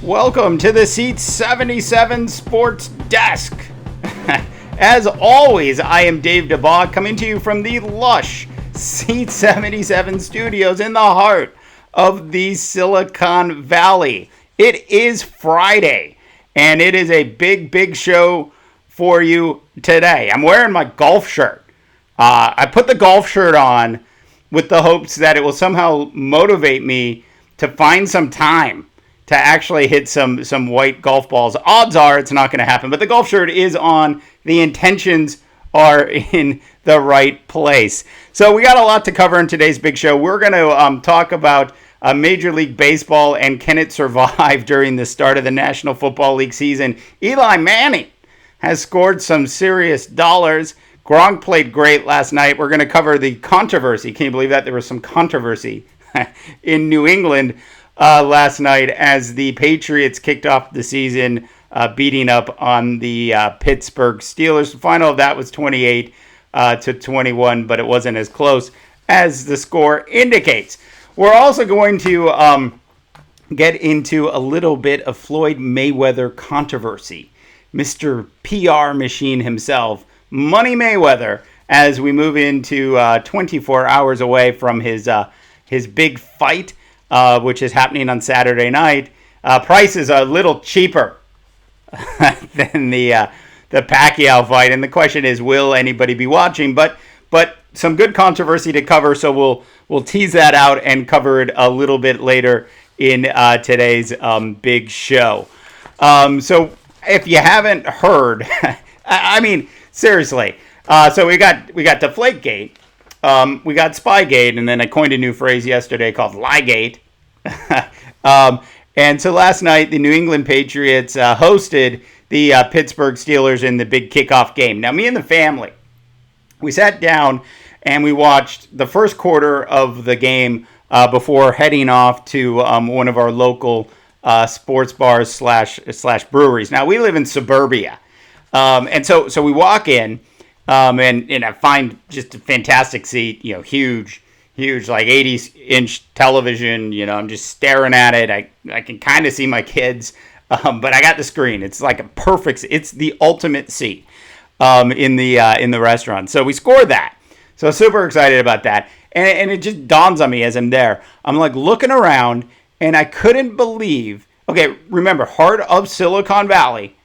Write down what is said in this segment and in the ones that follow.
Welcome to the SEAT77 SPORTS Desk. As always, I am Dave Dabbah, coming to you from the lush SEAT77 studios in the heart of the Silicon Valley. It is Friday, and it is a big show for you today. I'm wearing my golf shirt. I put the golf shirt on with the hopes that it will somehow motivate me to find some time to actually hit some white golf balls. Odds are it's not going to happen, but the golf shirt is on. The intentions are in the right place. So we got a lot to cover in today's big show. We're going to talk about Major League Baseball and can it survive during the start of the National Football League season. Eli Manning has scored some serious dollars. Gronk played great last night. We're going to cover the controversy. Can you believe that? There was some controversy in New England last night as the Patriots kicked off the season beating up on the Pittsburgh Steelers. The final of that was 28-21, but it wasn't as close as the score indicates. We're also going to get into a little bit of Floyd Mayweather controversy. Mr. PR machine himself, Money Mayweather, as we move into 24 hours away from his big fight, which is happening on Saturday night. Price is a little cheaper than the Pacquiao fight, and the question is, will anybody be watching? But some good controversy to cover, so we'll tease that out and cover it a little bit later in today's big show. So if you haven't heard, I mean seriously, so we got Deflategate. We got Spygate, and then I coined a new phrase yesterday called Liegate. And so last night, the New England Patriots hosted the Pittsburgh Steelers in the big kickoff game. Now, me and the family, we sat down and we watched the first quarter of the game before heading off to one of our local sports bars slash breweries. Now, we live in suburbia, and so we walk in. And I find just a fantastic seat, huge, like 80-inch television. I'm just staring at it. I can kind of see my kids, but I got the screen. It's like it's the ultimate seat in the restaurant. So we scored that. So super excited about that. And it just dawns on me as I'm there. I'm like looking around, and I couldn't believe. Okay, remember, heart of Silicon Valley.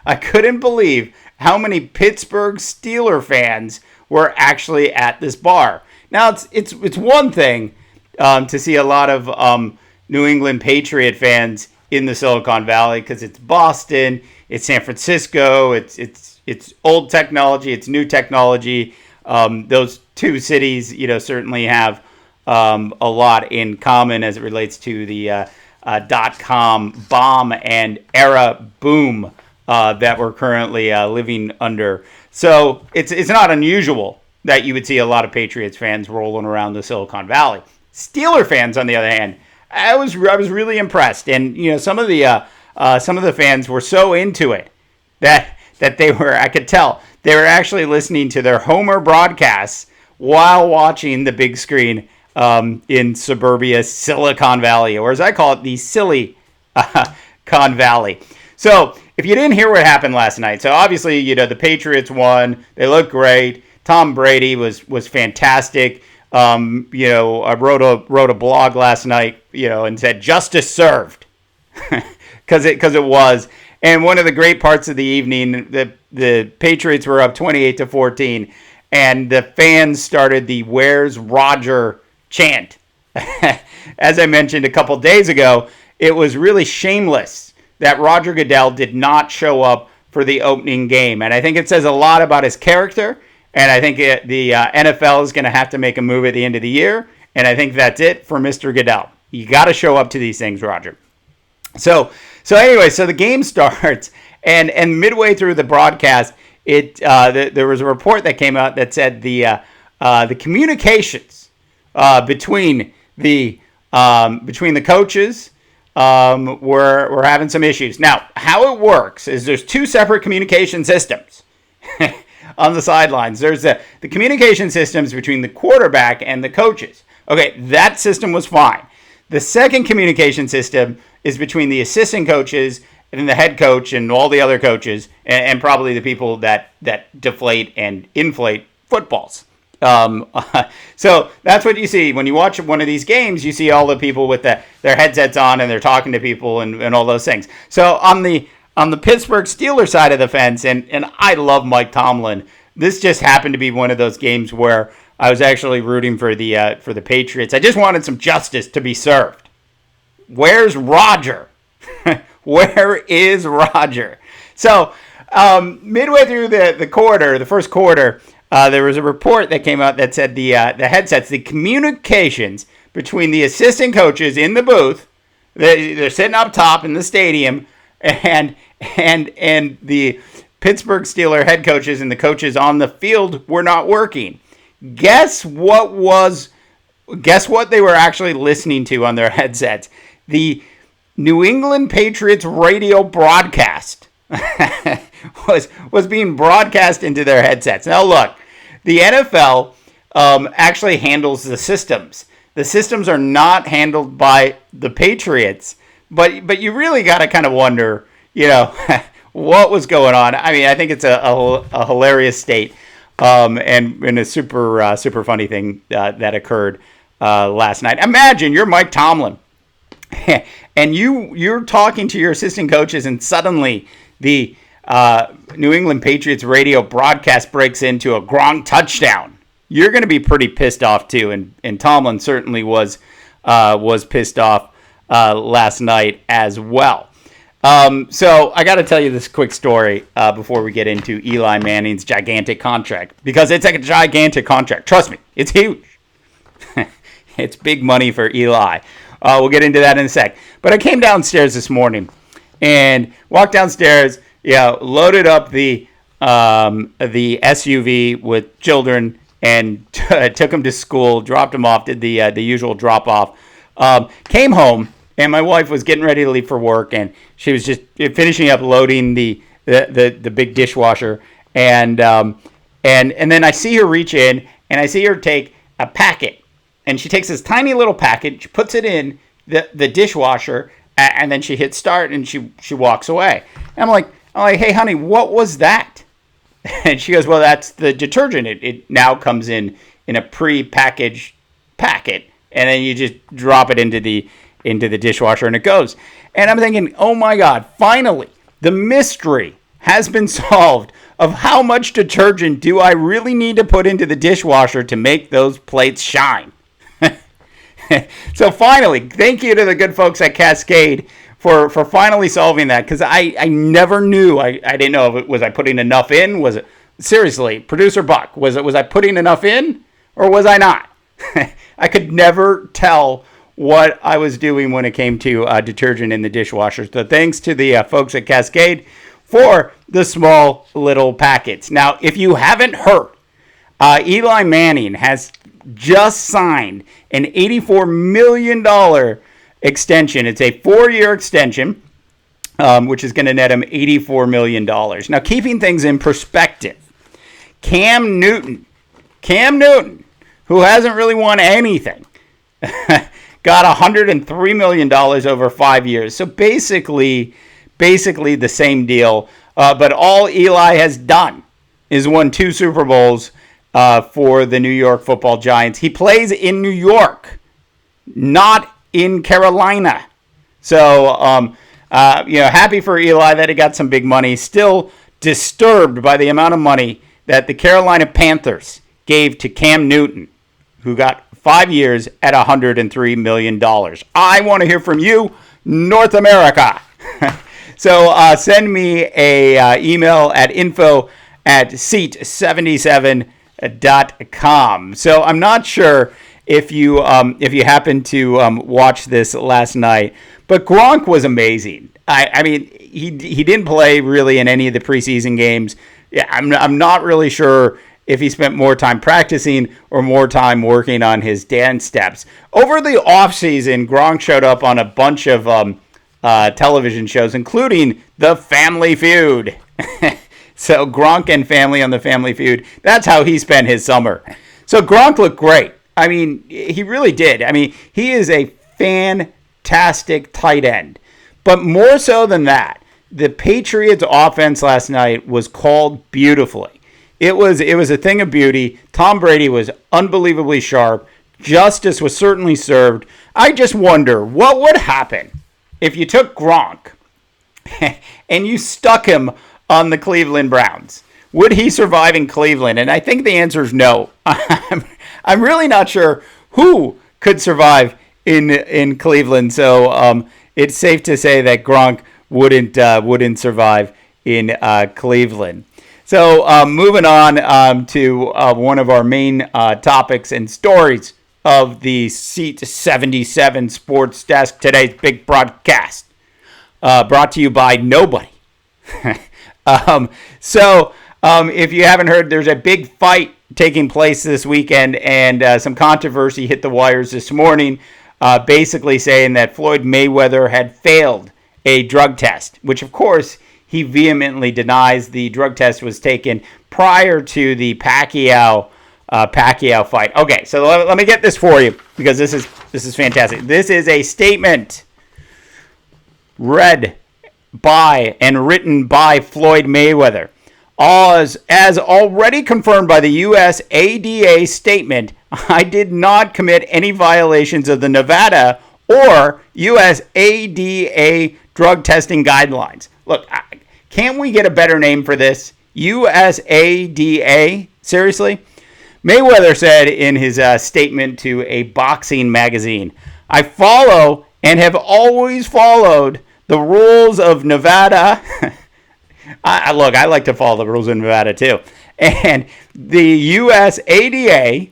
I couldn't believe how many Pittsburgh Steeler fans were actually at this bar. Now, it's one thing to see a lot of New England Patriot fans in the Silicon Valley because it's Boston, it's San Francisco, it's old technology, it's new technology. Those two cities, certainly have a lot in common as it relates to the .com bomb and era boom that we're currently living under. So it's not unusual that you would see a lot of Patriots fans rolling around the Silicon Valley. Steeler fans, on the other hand, I was really impressed, and some of the fans were so into it that they were, I could tell, they were actually listening to their Homer broadcasts while watching the big screen in suburbia Silicon Valley, or as I call it, the Silly Con Valley. So if you didn't hear what happened last night, so obviously, the Patriots won. They looked great. Tom Brady was fantastic. I wrote a blog last night, and said justice served, because it was. And one of the great parts of the evening, the Patriots were up 28-14, and the fans started the "Where's Roger" chant. As I mentioned a couple days ago, it was really shameless that Roger Goodell did not show up for the opening game. And I think it says a lot about his character. And I think the NFL is going to have to make a move at the end of the year. And I think that's it for Mr. Goodell. You got to show up to these things, Roger. So anyway, so the game starts. And midway through the broadcast, there was a report that came out that said the communications between the coaches we're having some issues. Now, how it works is there's two separate communication systems on the sidelines. There's the communication systems between the quarterback and the coaches. Okay, that system was fine. The second communication system is between the assistant coaches and the head coach and all the other coaches, and probably the people that deflate and inflate footballs. So that's what you see when you watch one of these games. You see all the people with their headsets on and they're talking to people and all those things. So on the Pittsburgh Steelers side of the fence, and I love Mike Tomlin. This just happened to be one of those games where I was actually rooting for the Patriots. I just wanted some justice to be served. Where's Roger? Where is Roger? So midway through the first quarter, there was a report that came out that said the headsets, the communications between the assistant coaches in the booth, they're sitting up top in the stadium, and the Pittsburgh Steelers head coaches and the coaches on the field were not working. Guess what they were actually listening to on their headsets? The New England Patriots radio broadcast was being broadcast into their headsets. Now look, the NFL actually handles the systems. The systems are not handled by the Patriots, but you really got to kind of wonder, what was going on. I mean, I think it's a hilarious state, and a super funny thing that occurred last night. Imagine you're Mike Tomlin, and you're talking to your assistant coaches, and suddenly the New England Patriots radio broadcast breaks into a Gronk touchdown. You're going to be pretty pissed off too, and Tomlin certainly was pissed off last night as well. So I got to tell you this quick story before we get into Eli Manning's gigantic contract, because it's a gigantic contract. Trust me, it's huge. It's big money for Eli. We'll get into that in a sec. But I came downstairs this morning and walked downstairs, loaded up the SUV with children and took them to school, dropped them off, did the usual drop off. Came home, and my wife was getting ready to leave for work, and she was just finishing up loading the big dishwasher, and then I see her reach in, and I see her take a packet, and she takes this tiny little packet, she puts it in the dishwasher, and then she hits start, and she walks away. And I'm like, hey, honey, what was that? And she goes, well, that's the detergent. It now comes in a pre-packaged packet, and then you just drop it into the dishwasher, and it goes. And I'm thinking, oh my God, finally, the mystery has been solved of how much detergent do I really need to put into the dishwasher to make those plates shine. So finally, thank you to the good folks at Cascade for finally solving that, because I never knew. I didn't know if was I putting enough in. Was it, seriously, producer Buck, was I putting enough in, or was I not? I could never tell what I was doing when it came to detergent in the dishwasher. So thanks to the folks at Cascade for the small little packets. Now, if you haven't heard, Eli Manning has just signed an $84 million extension. It's a 4-year extension, which is going to net him $84 million. Now, keeping things in perspective, Cam Newton, who hasn't really won anything, got $103 million over 5 years. So basically the same deal. But all Eli has done is won 2 Super Bowls for the New York Football Giants. He plays in New York, not in Carolina. So, happy for Eli that he got some big money. Still disturbed by the amount of money that the Carolina Panthers gave to Cam Newton, who got 5 years at $103 million. I want to hear from you, North America. So send me a email at info@SEAT77.com. So I'm not sure if you happened to watch this last night, but Gronk was amazing. I mean, he didn't play really in any of the preseason games. Yeah, I'm not really sure if he spent more time practicing or more time working on his dance steps. Over the offseason, Gronk showed up on a bunch of television shows, including The Family Feud. So Gronk and family on The Family Feud. That's how he spent his summer. So Gronk looked great. I mean, he really did. I mean, he is a fantastic tight end. But more so than that, the Patriots offense last night was called beautifully. It was a thing of beauty. Tom Brady was unbelievably sharp. Justice was certainly served. I just wonder what would happen if you took Gronk and you stuck him on the Cleveland Browns. Would he survive in Cleveland? And I think the answer is no. I'm really not sure who could survive in Cleveland. So it's safe to say that Gronk wouldn't survive in Cleveland. So moving on to one of our main topics and stories of the SEAT77 Sports Desk, today's big broadcast, brought to you by nobody. If you haven't heard, there's a big fight taking place this weekend, and some controversy hit the wires this morning, basically saying that Floyd Mayweather had failed a drug test, which of course he vehemently denies. The drug test was taken prior to the Pacquiao fight. Okay, so let me get this for you, because this is fantastic. This is a statement read by and written by Floyd Mayweather. As already confirmed by the USADA statement, I did not commit any violations of the Nevada or USADA drug testing guidelines. Look, can't we get a better name for this? USADA? Seriously? Mayweather said in his statement to a boxing magazine, I follow and have always followed the rules of Nevada. I like to follow the rules of Nevada too. And the USADA,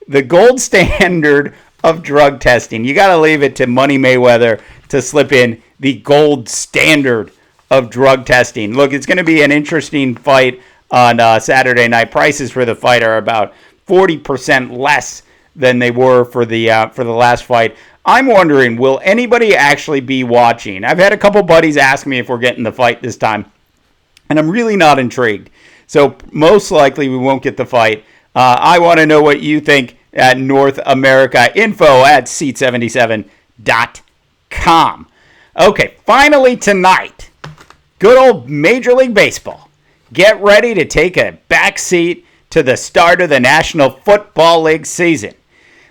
the gold standard of drug testing. You got to leave it to Money Mayweather to slip in the gold standard of drug testing. Look, it's going to be an interesting fight on Saturday night. Prices for the fight are about 40% less than they were for the last fight. I'm wondering, will anybody actually be watching? I've had a couple buddies ask me if we're getting the fight this time, and I'm really not intrigued. So most likely we won't get the fight. I want to know what you think at North America. Info at SEAT77.com. Okay, finally tonight, good old Major League Baseball. Get ready to take a back seat to the start of the National Football League season.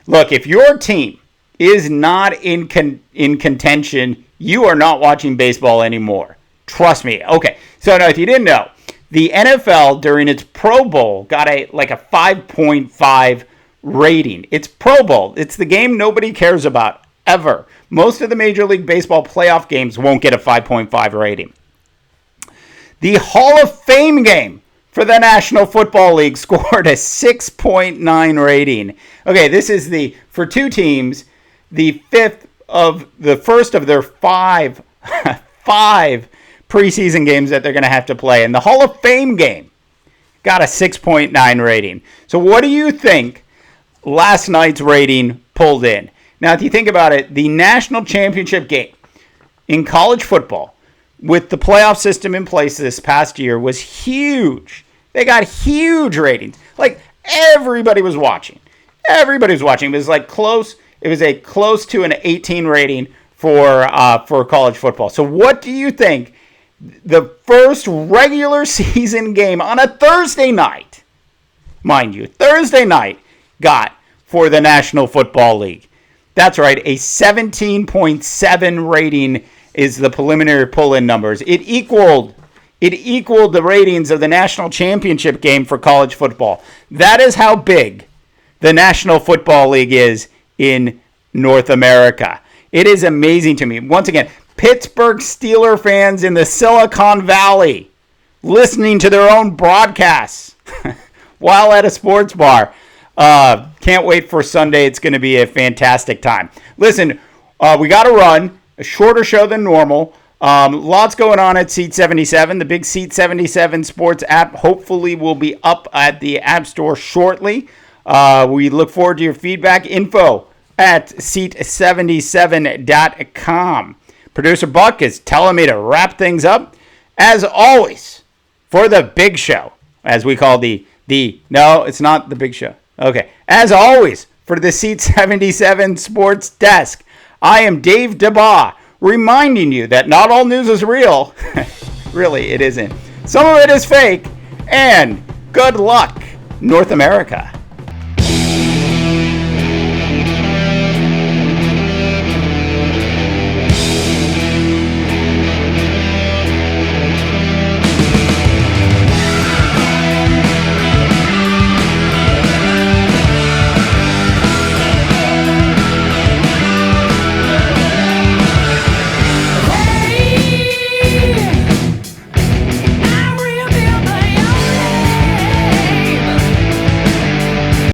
Look, if your team is not in contention, you are not watching baseball anymore. Trust me. Okay, so now if you didn't know, the NFL during its Pro Bowl got a 5.5 rating. It's Pro Bowl. It's the game nobody cares about ever. Most of the Major League Baseball playoff games won't get a 5.5 rating. The Hall of Fame game for the National Football League scored a 6.9 rating. Okay, this is for two teams, the first of their five preseason games that they're going to have to play. And the Hall of Fame game got a 6.9 rating. So what do you think last night's rating pulled in? Now, if you think about it, the national championship game in college football with the playoff system in place this past year was huge. They got huge ratings. Like, everybody was watching. Everybody was watching. It was close. It was a close to an 18 rating for college football. So what do you think the first regular season game on a Thursday night, mind you, Thursday night, got for the National Football League? That's right, a 17.7 rating is the preliminary pull-in numbers. It equaled the ratings of the national championship game for college football. That is how big the National Football League is in North America. It is amazing to me. Once again, Pittsburgh Steelers fans in the Silicon Valley listening to their own broadcasts while at a sports bar. Can't wait for Sunday. It's going to be a fantastic time. Listen, we got to run. A shorter show than normal. Lots going on at SEAT77. The big SEAT77 Sports app hopefully will be up at the App Store shortly. We look forward to your feedback. Info at SEAT77.com. Producer Buck is telling me to wrap things up. As always, for the big show, as we call no, it's not the big show. Okay. As always, for the SEAT77 Sports Desk, I am Dave Dabbah, reminding you that not all news is real. Really, it isn't. Some of it is fake. And good luck, North America.